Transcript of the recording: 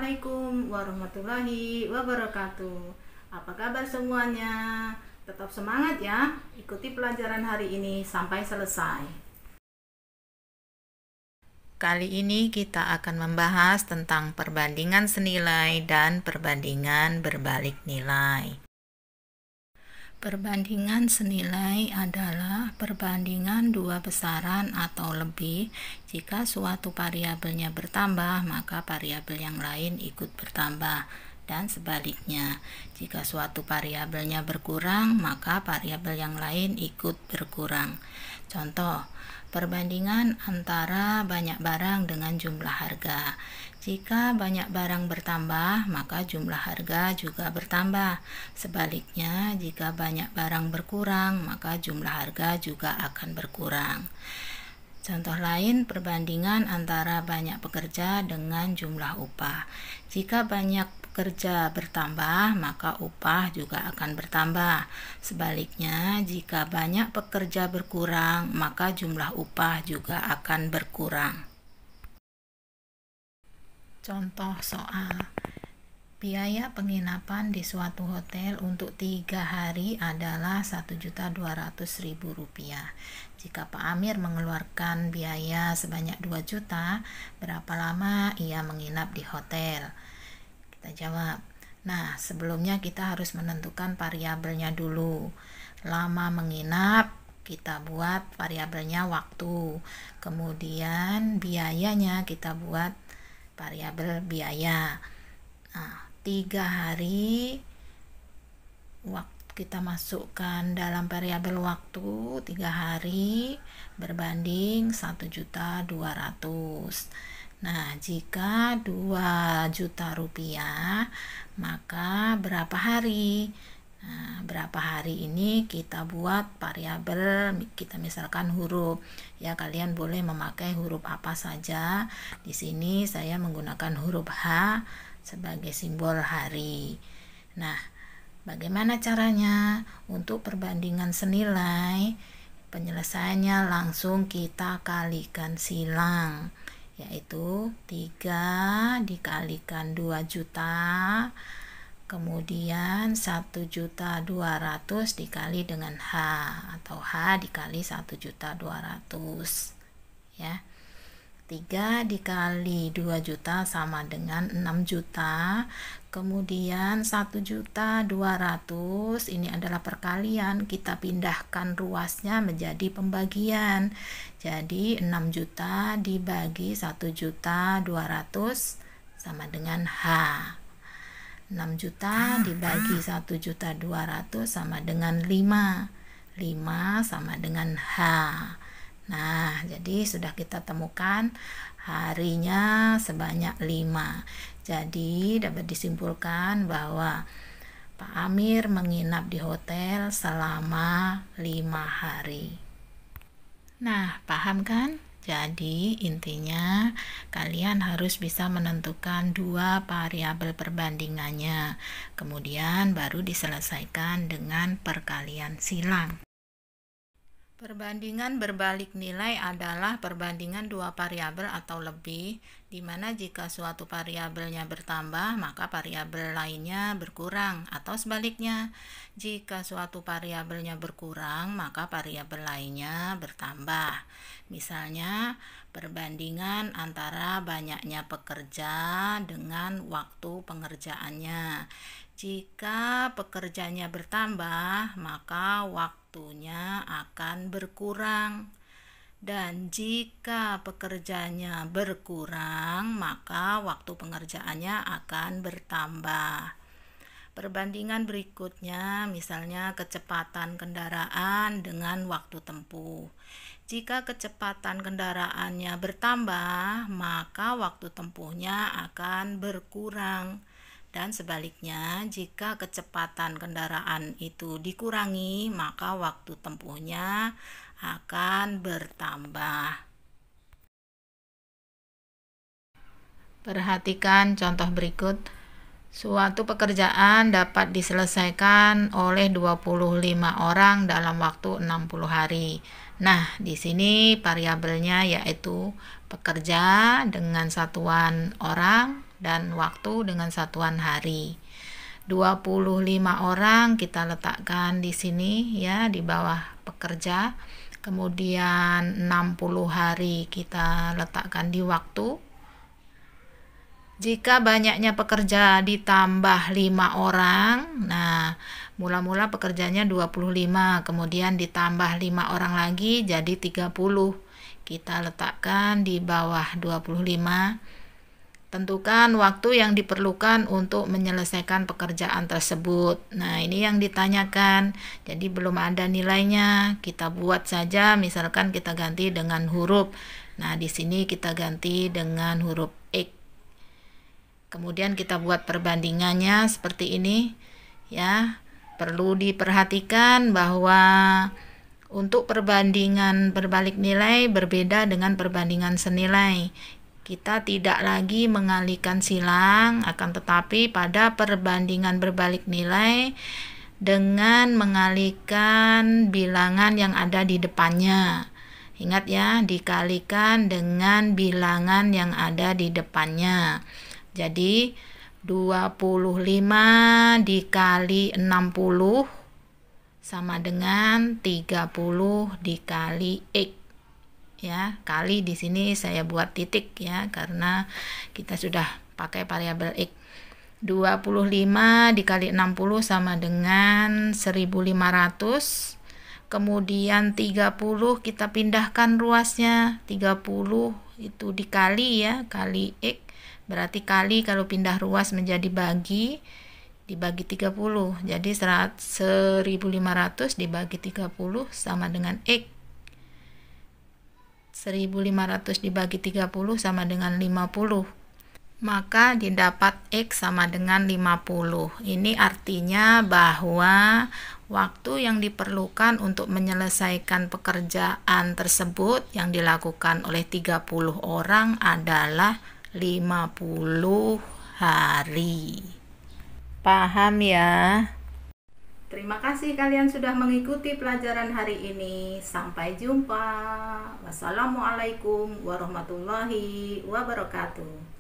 Assalamualaikum warahmatullahi wabarakatuh. Apa kabar semuanya? Tetap semangat ya, ikuti pelajaran hari ini sampai selesai. Kali ini kita akan membahas tentang perbandingan senilai dan perbandingan berbalik nilai. Perbandingan senilai adalah perbandingan dua besaran atau lebih. Jika suatu variabelnya bertambah, maka variabel yang lain ikut bertambah. Dan sebaliknya, jika suatu variabelnya berkurang, maka variabel yang lain ikut berkurang. Contoh, perbandingan antara banyak barang dengan jumlah harga. Jika banyak barang bertambah, maka jumlah harga juga bertambah. Sebaliknya, jika banyak barang berkurang, maka jumlah harga juga akan berkurang. Contoh lain, perbandingan antara banyak pekerja dengan jumlah upah. Jika banyak pekerja bertambah, maka upah juga akan bertambah. Sebaliknya, jika banyak pekerja berkurang, maka jumlah upah juga akan berkurang. Contoh soal, biaya penginapan di suatu hotel untuk 3 hari adalah Rp1.200.000. Jika Pak Amir mengeluarkan biaya sebanyak 2 juta, berapa lama ia menginap di hotel? Kita jawab. Nah, sebelumnya kita harus menentukan variabelnya dulu. Lama menginap, kita buat variabelnya waktu. Kemudian biayanya kita buat variabel biaya. Nah, 3 hari waktu kita masukkan dalam variabel waktu. 3 hari berbanding 1.200.000. Nah, jika 2 juta rupiah, maka berapa hari? Nah, berapa hari ini kita buat variabel, kita misalkan huruf. Ya, kalian boleh memakai huruf apa saja. Di sini saya menggunakan huruf H sebagai simbol hari. Nah, bagaimana caranya? Untuk perbandingan senilai, penyelesaiannya langsung kita kalikan silang, yaitu 3 dikalikan 2 juta, kemudian 1.200.000 dikali dengan H, atau H dikali 1.200.000, ya. 3 dikali 2 juta sama dengan 6 juta, kemudian 1.200.000 ini adalah perkalian, kita pindahkan ruasnya menjadi pembagian. Jadi 6 juta dibagi 1.200.000 sama dengan H. 6 juta dibagi 1.200.000 sama dengan 5. 5 sama dengan H. Nah, jadi sudah kita temukan harinya sebanyak 5. Jadi dapat disimpulkan bahwa Pak Amir menginap di hotel selama 5 hari. Nah, paham kan? Jadi intinya kalian harus bisa menentukan 2 variabel perbandingannya. Kemudian baru diselesaikan dengan perkalian silang. Perbandingan berbalik nilai adalah perbandingan 2 variabel atau lebih, di mana jika suatu variabelnya bertambah, maka variabel lainnya berkurang, atau sebaliknya. Jika suatu variabelnya berkurang, maka variabel lainnya bertambah. Misalnya, perbandingan antara banyaknya pekerja dengan waktu pengerjaannya. Jika pekerjanya bertambah, maka waktunya akan berkurang. Dan jika pekerjanya berkurang, maka waktu pengerjaannya akan bertambah. Perbandingan berikutnya, misalnya kecepatan kendaraan dengan waktu tempuh. Jika kecepatan kendaraannya bertambah, maka waktu tempuhnya akan berkurang. Dan sebaliknya, jika kecepatan kendaraan itu dikurangi, maka waktu tempuhnya akan bertambah. Perhatikan contoh berikut. Suatu pekerjaan dapat diselesaikan oleh 25 orang dalam waktu 60 hari. Nah, di sini variabelnya yaitu pekerja dengan satuan orang dan waktu dengan satuan hari. 25 orang kita letakkan di sini ya, di bawah pekerja. Kemudian 60 hari kita letakkan di waktu. Jika banyaknya pekerja ditambah 5 orang, nah mula-mula pekerjanya 25, kemudian ditambah 5 orang lagi jadi 30. Kita letakkan di bawah 25. Tentukan waktu yang diperlukan untuk menyelesaikan pekerjaan tersebut. Nah, ini yang ditanyakan. Jadi belum ada nilainya. Kita buat saja, misalkan kita ganti dengan huruf. Nah, di sini kita ganti dengan huruf X. Kemudian kita buat perbandingannya seperti ini. Ya, perlu diperhatikan bahwa untuk perbandingan berbalik nilai berbeda dengan perbandingan senilai. Kita tidak lagi mengalihkan silang, akan tetapi pada perbandingan berbalik nilai dengan mengalihkan bilangan yang ada di depannya. Ingat ya, dikalikan dengan bilangan yang ada di depannya. Jadi 25 dikali 60 sama dengan 30 dikali X. Ya, kali di sini saya buat titik ya, karena kita sudah pakai variabel X. 25 dikali 60 sama dengan 1500. Kemudian 30 kita pindahkan ruasnya. 30 itu dikali ya, kali X. Berarti kali kalau pindah ruas menjadi bagi, dibagi 30. Jadi 1500 dibagi 30 sama dengan X. 1500 dibagi 30 sama dengan 50. Maka didapat X sama dengan 50. Ini artinya bahwa waktu yang diperlukan untuk menyelesaikan pekerjaan tersebut yang dilakukan oleh 30 orang adalah 50 hari. Paham ya? Terima kasih kalian sudah mengikuti pelajaran hari ini. Sampai jumpa. Wassalamualaikum warahmatullahi wabarakatuh.